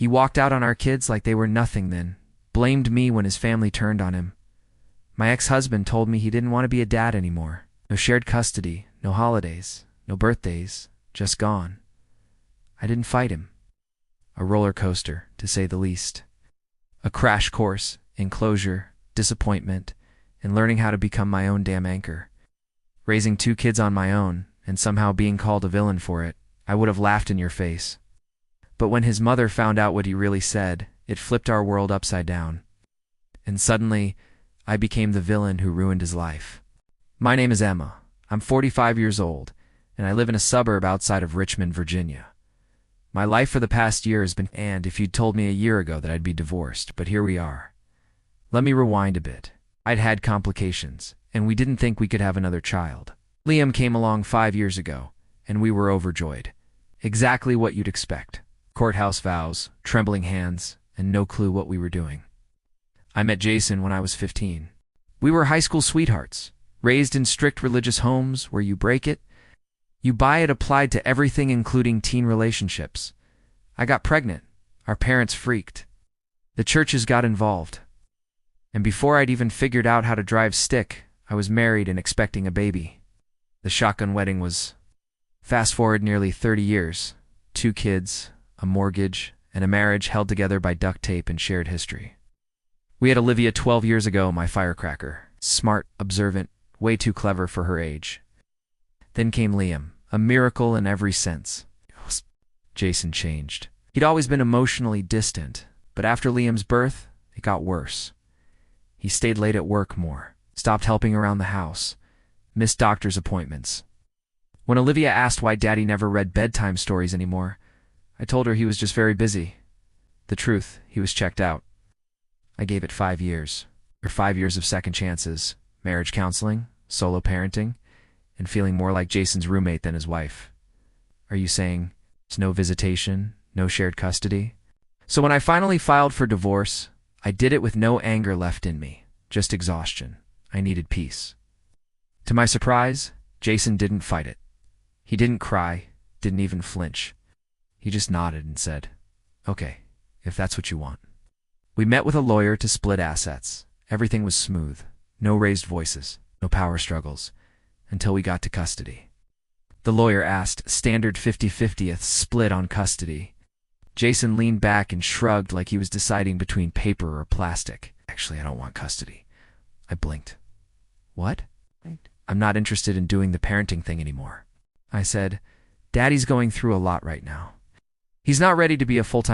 He walked out on our kids like they were nothing then, blamed me when his family turned on him. My ex-husband told me he didn't want to be a dad anymore. No shared custody, no holidays, no birthdays, just gone. I didn't fight him. A roller coaster, to say the least. A crash course in closure, disappointment, and learning how to become my own damn anchor. Raising 2 kids on my own, and somehow being called a villain for it, I would have laughed in your face. But when his mother found out what he really said, it flipped our world upside down. And suddenly, I became the villain who ruined his life. My name is Emma. I'm 45 years old, and I live in a suburb outside of Richmond, Virginia. My life for the past year has been, and if you'd told me a year ago that I'd be divorced, but here we are. Let me rewind a bit. I'd had complications, and we didn't think we could have another child. Liam came along 5 years ago, and we were overjoyed. Exactly what you'd expect. Courthouse vows, trembling hands, and no clue what we were doing. I met Jason when I was 15. We were high school sweethearts, raised in strict religious homes where you break it, you buy it applied to everything including teen relationships. I got pregnant. Our parents freaked. The churches got involved. And before I'd even figured out how to drive stick, I was married and expecting a baby. The shotgun wedding was... Fast forward nearly 30 years, 2 kids, a mortgage, and a marriage held together by duct tape and shared history. We had Olivia 12 years ago, my firecracker. Smart, observant, way too clever for her age. Then came Liam, a miracle in every sense. Jason changed. He'd always been emotionally distant, but after Liam's birth, it got worse. He stayed late at work more, stopped helping around the house, missed doctor's appointments. When Olivia asked why Daddy never read bedtime stories anymore, I told her he was just very busy. The truth, he was checked out. I gave it 5 years, or 5 years of second chances, marriage counseling, solo parenting, and feeling more like Jason's roommate than his wife. Are you saying it's no visitation, no shared custody? So when I finally filed for divorce, I did it with no anger left in me, just exhaustion. I needed peace. To my surprise, Jason didn't fight it. He didn't cry, didn't even flinch. He just nodded and said, "Okay, if that's what you want." We met with a lawyer to split assets. Everything was smooth. No raised voices, no power struggles, until we got to custody. The lawyer asked, standard 50-50th split on custody. Jason leaned back and shrugged like he was deciding between paper or plastic. Actually, I don't want custody. I blinked. What? I'm not interested in doing the parenting thing anymore. I said, Daddy's going through a lot right now. He's not ready to be a full-time